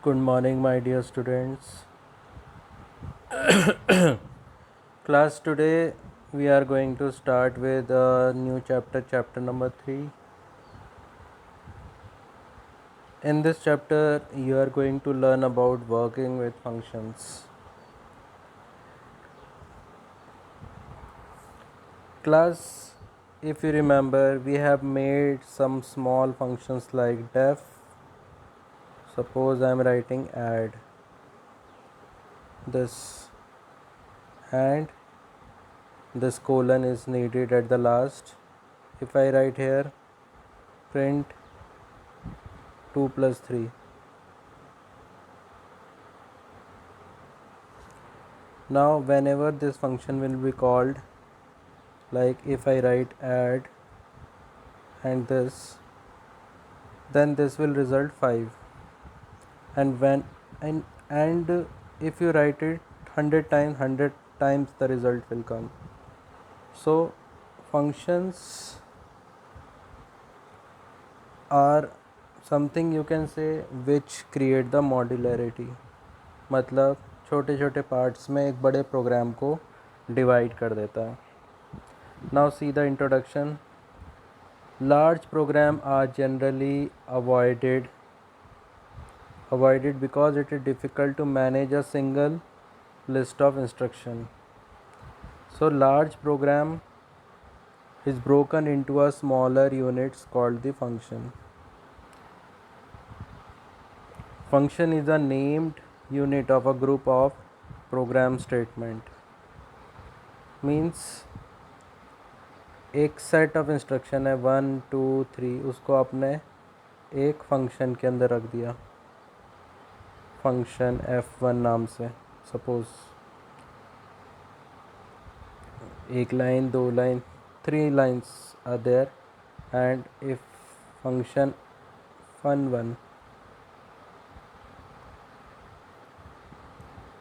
Good morning, my dear students. Class, today we are going to start with a new chapter, chapter number 3. In this chapter, you are going to learn about working with functions. Class, if you remember, we have made some small functions like def. Suppose I am writing add this, and this colon is needed at the last. If I write here print 2 plus 3. Now whenever this function will be called, like if I write add and this, then this will result 5. And when and if you write it 100 times the result will come. So functions are something you can say which create the modularity. मतलब छोटे छोटे parts में एक बड़े programme को divide कर देता है. Now see the introduction. Large programs are generally avoided because it is difficult to manage a single list of instructions. So large program is broken into a smaller units called the function. Function is a named unit of a group of program statement. Means एक set of instruction है 1 2 3, उसको आपने एक function के अंदर रख दिया, function f1 नाम से. सपोज एक line, 2 line, 3 lines are there, and if function fun1.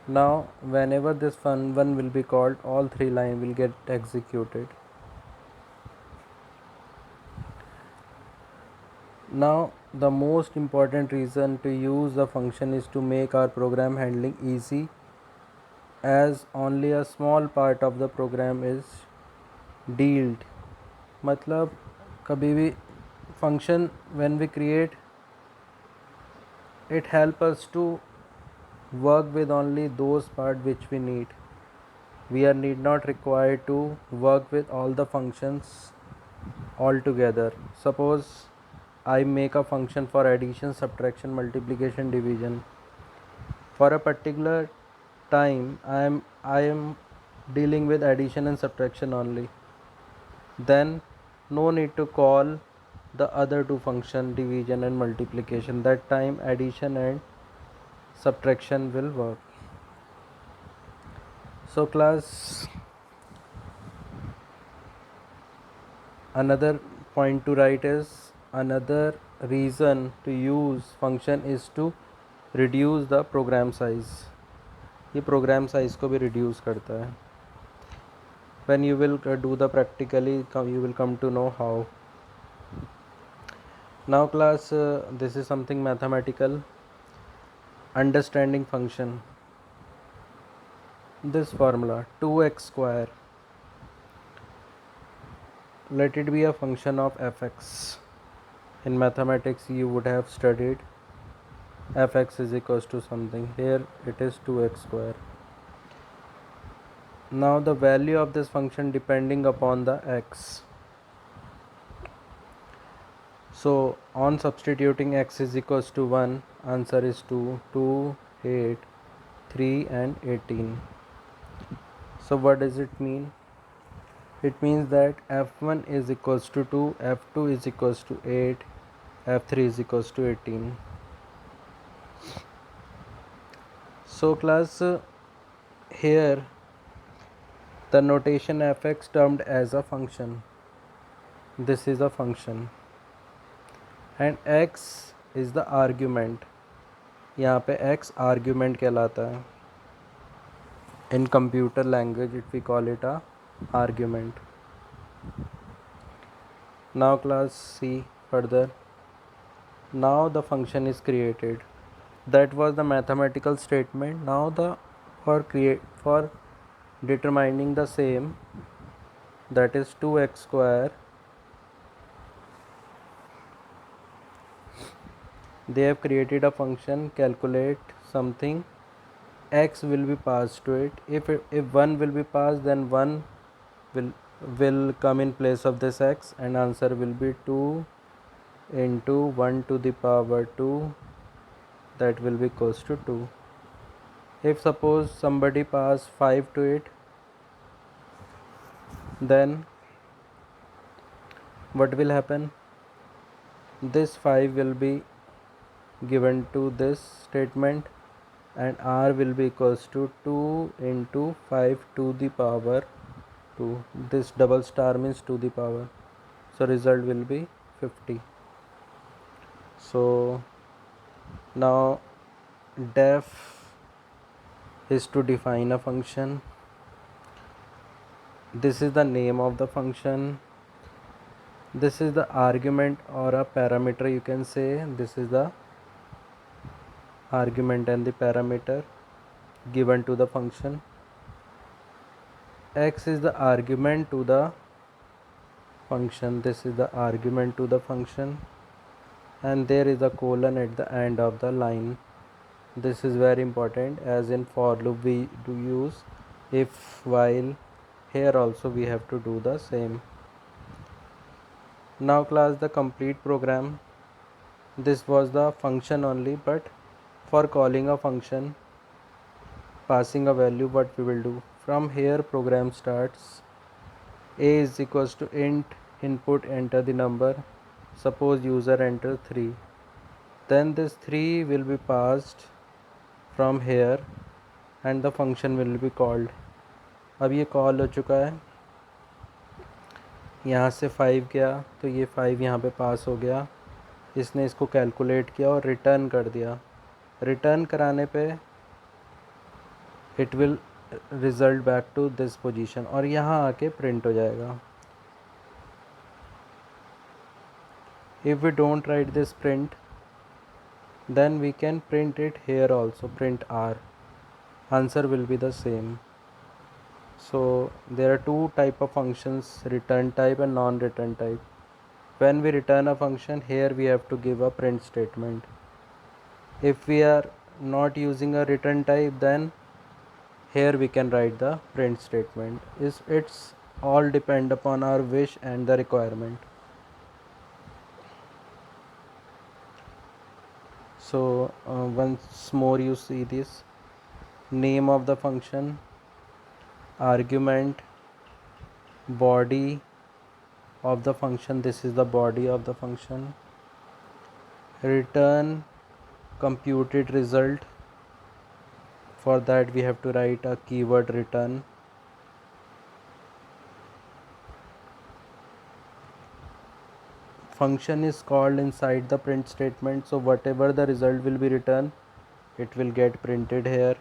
Now whenever this fun1 will be called, all 3 lines will get executed. Now the most important reason to use the function is to make our program handling easy, as only a small part of the program is dealt. मतलब कभी भी function when we create, it help us to work with only those part which we need. We are need not required to work with all the functions all together. Suppose I make a function for addition, subtraction, multiplication, division. For a particular time I am dealing with addition and subtraction only. Then no need to call the other two function, division and multiplication. That time addition and subtraction will work. So class, another point to write is, another reason to use function is to reduce the program size. ये program size को भी reduce करता है. When you will do the practically, you will come to know how. Now class, this is something mathematical. Understanding function. This formula 2x square, let it be a function of fx. In mathematics you would have studied fx is equals to something. Here it is 2x square. Now the value of this function depending upon the x. So on substituting x is equals to 1, answer is 2, 2, 8, 3 and 18. So what does it mean? It means that f1 is equals to 2, f2 is equals to 8, f3 is equals to 18. So class, here the notation fx termed as a function. This is a function and x is the argument. यहाँ पे x argument कहलाता है. In computer language we call it a argument. Now class, see further. Now the function is created. That was the mathematical statement. Now the for determining the same, that is 2x square, they have created a function calculate something. X will be passed to it. If 1 will be passed, then 1 will will come in place of this x, and answer will be 2 into 1 to the power 2, that will be equals to 2. If suppose somebody pass 5 to it, then what will happen? This 5 will be given to this statement, and r will be equals to 2 into 5 to the power 2. This double star means to the power, so result will be 50. So now def is to define a function. This is the name of the function. This is the argument or a parameter, you can say. This is the argument and the parameter given to the function. X is the argument to the function. This is the argument to the function, and there is a colon at the end of the line. This is very important, as in for loop we do use if, while. Here also we have to do the same. Now class, the complete program. This was the function only, but for calling a function, passing a value, what we will do? From here program starts. A is equals to int input, enter the number. Suppose user enter 3. Then this 3 will be passed from here and the function will be called. अब ये call हो चुका है, यहाँ से 5 गया तो ये 5 यहाँ पे पास हो गया. इसने इसको कैलकुलेट किया और रिटर्न कर दिया. रिटर्न कराने पे it will result back to this position, और यहाँ आके प्रिंट हो जाएगा. If we don't write this print, then we can print it here also, print r. Answer will be the same. So there are two type of functions, return type and non-return type. When we return a function, here we have to give a print statement. If we are not using a return type, then here we can write the print statement. It's all depend upon our wish and the requirement. So once more you see this name of the function, argument, body of the function, this is the body of the function, return computed result. For that we have to write a keyword return. Function is called inside the print statement, so whatever the result will be returned, it will get printed here.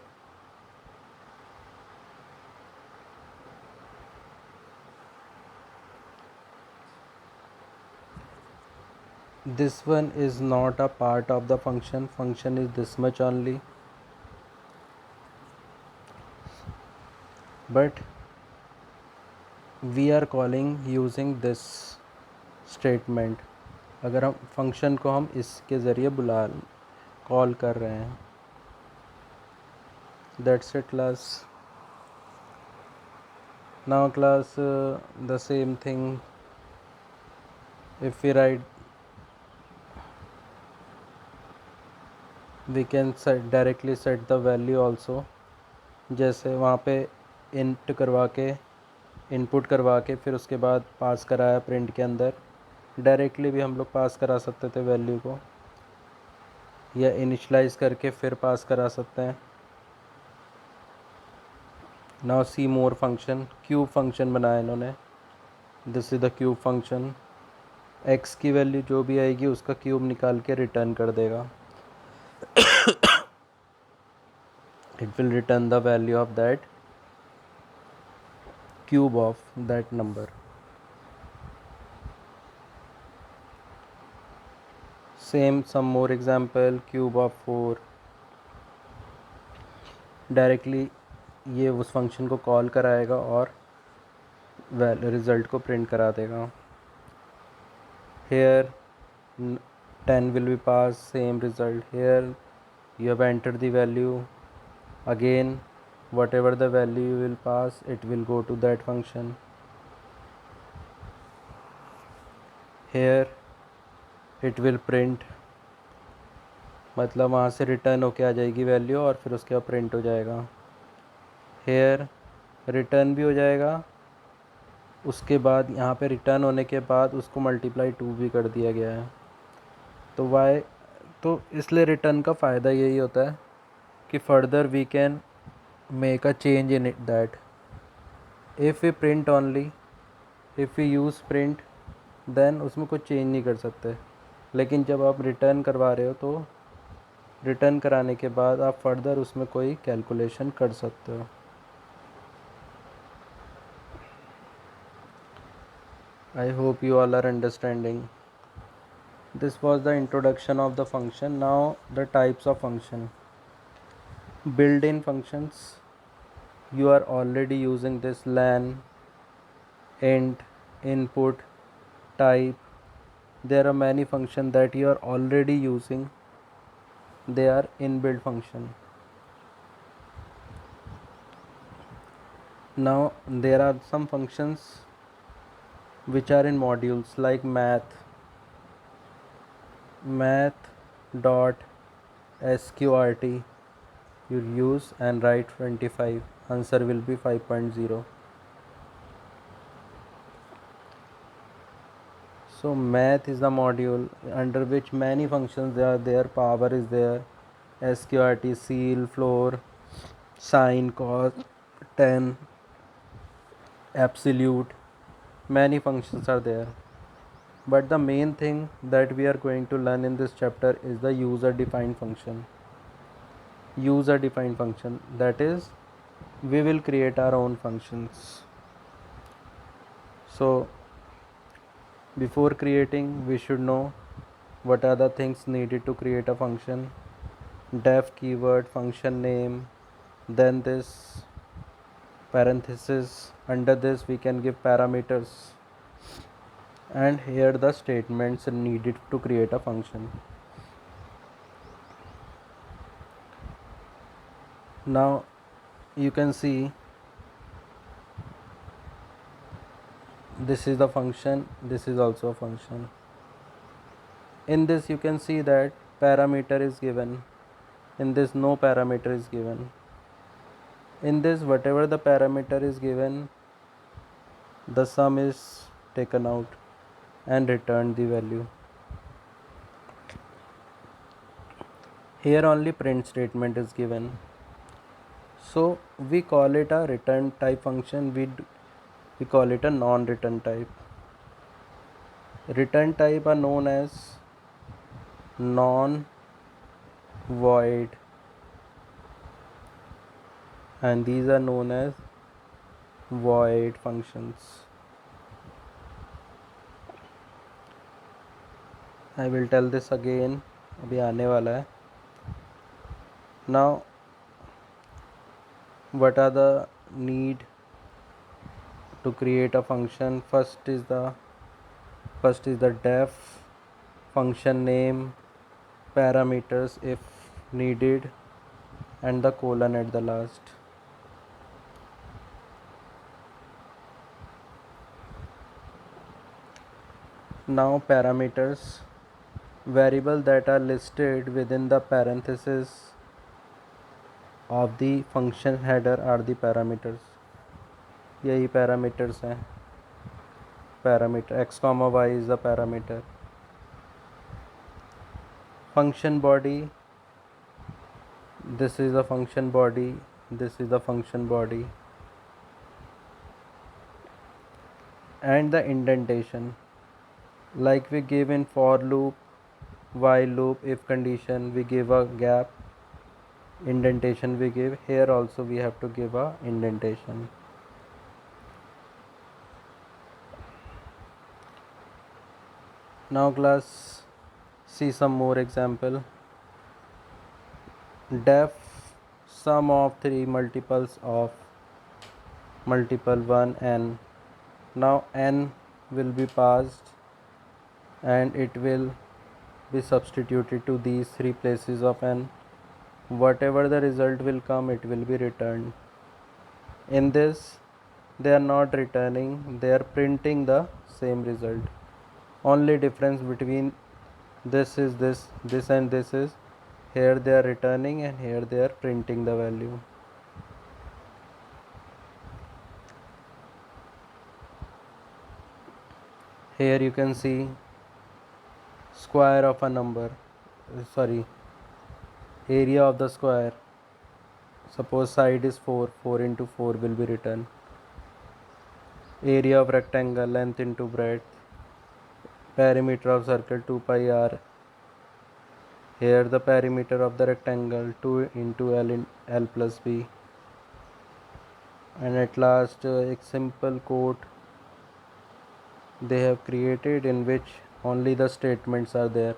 This one is not a part of the function. Function is this much only, but we are calling using this statement. अगर हम function को हम इसके ज़रिए call कर रहे हैं. That's it class. Now class, the same thing, if we write, we can directly set the value also. जैसे वहाँ पे इंट करवा के, इनपुट करवा के, फिर उसके बाद पास कराया प्रिंट के अंदर. डायरेक्टली भी हम लोग पास करा सकते थे वैल्यू को, या इनिशलाइज करके फिर पास करा सकते हैं. नाउ सी मोर फंक्शन. क्यूब फंक्शन बनाया इन्होंने. This is the cube function. X की वैल्यू जो भी आएगी उसका क्यूब निकाल के रिटर्न कर देगा. It will return the value of that cube of that number. Same, some more example. Cube of 4, directly ये उस फंक्शन को कॉल कराएगा और रिज़ल्ट को प्रिंट करा देगा. Here 10 will be passed, same result. Here you have entered the value, again whatever the value you will pass, it will go to that function. Here it will print, मतलब वहाँ से return होके आ जाएगी value और फिर उसके बाद print हो जाएगा. हेयर रिटर्न भी हो जाएगा, उसके बाद यहाँ पे रिटर्न होने के बाद उसको मल्टीप्लाई 2 भी कर दिया गया है. तो वाई, तो इसलिए रिटर्न का फ़ायदा यही होता है कि further we can make a change in it that if we print only, if we use print then उसमें कुछ चेंज नहीं कर सकते. लेकिन जब आप रिटर्न करवा रहे हो तो रिटर्न कराने के बाद आप फर्दर उसमें कोई कैलकुलेशन कर सकते हो. I hope you all are understanding. This was the introduction of the function. Now the types of function. Built-in functions. You are already using this len, int, input, type. There are many functions that you are already using. They are inbuilt function. Now there are some functions which are in modules like math dot sqrt. You use and write 25, answer will be 5.0. So math is the module under which many functions are there. Power is there, sqrt, seal, floor, sine, cos, tan, absolute. Many functions are there. But the main thing that we are going to learn in this chapter is the user defined function. User defined function, that is, we will create our own functions. So before creating, we should know what are the things needed to create a function. Def keyword, function name, then this parenthesis, under this we can give parameters, and here the statements needed to create a function. Now you can see this is the function, this is also a function. In this you can see that parameter is given, in this no parameter is given. In this whatever the parameter is given, the sum is taken out and returned the value. Here only print statement is given. So we call it a return type function, we call it a non-return type. Return type are known as non-void, and these are known as void functions. I will tell this again, अभी आने वाला है. Now what are the need to create a function? First is the def, function name, parameters if needed, and the colon at the last. Now parameters, variable that are listed within the parenthesis of the function header are the parameters. यही parameters हैं. Parameter x comma y is the parameter. Function body, this is the function body, this is the function body, and the indentation, like we give in for loop, while loop, if condition, we give a gap, indentation we give. Here also we have to give a indentation. Now class, see some more example. Def sum of three multiples of multiple 1 n. Now n will be passed and it will be substituted to these three places of n. Whatever the result will come, it will be returned. In this, they are not returning, they are printing the same result. Only difference between this is this and this is here they are returning and here they are printing the value. Here you can see square of a number, area of the square. Suppose side is 4, 4 into 4 will be written. Area of rectangle, length into breadth, perimeter of circle 2 pi r. Here the perimeter of the rectangle 2 into L plus B. And at last a simple code they have created in which only the statements are there.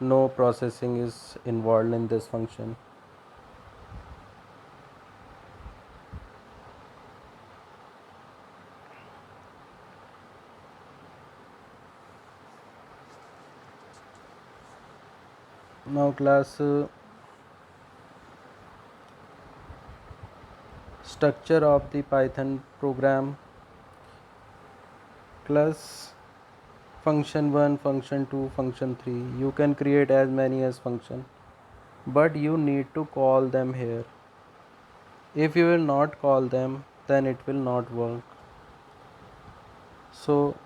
No processing is involved in this function. Now class, structure of the Python program. Class function 1, function 2, function 3. You can create as many as function, but you need to call them here. If you will not call them, then it will not work. So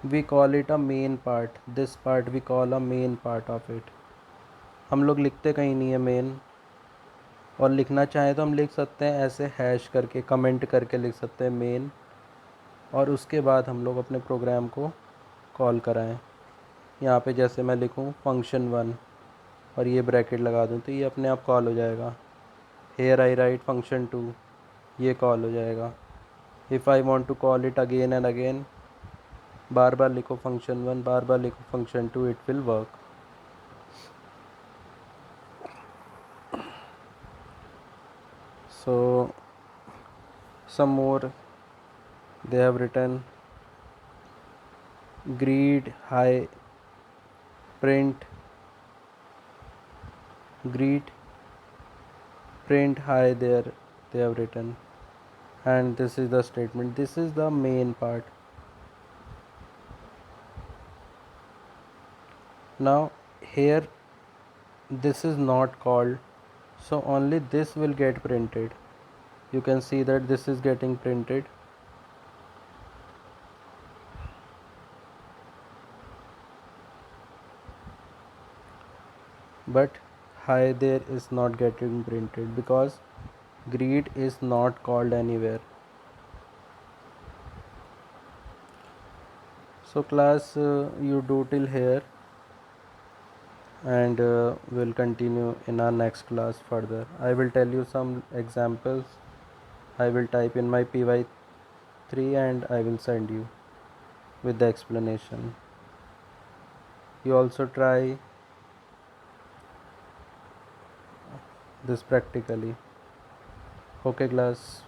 we call it a main part. This part we call a main part of it. हम लोग लिखते कहीं नहीं है main, और लिखना चाहें तो हम लिख सकते हैं ऐसे हैश करके, कमेंट करके लिख सकते हैं मेन, और उसके बाद हम लोग अपने प्रोग्राम को कॉल कराएं. यहाँ पे जैसे मैं लिखूँ फंक्शन 1 और ये ब्रैकेट लगा दूँ तो ये अपने आप कॉल हो जाएगा. हेयर आई राइट फंक्शन 2, ये कॉल हो जाएगा. If I want to call it again and again, बार बार लिखो फंक्शन 1, बार बार लिखो function 2, it will work. So some more they have written: greet hi print, greet print hi there they have written, and this is the statement. This is the main part. Now here this is not called, so only this will get printed. You can see that this is getting printed, but hi there is not getting printed because greet is not called anywhere. So class, you do till here, and we'll continue in our next class further. I will tell you some examples. I will type in my py3 and I will send you with the explanation. You also try this practically. Okay class.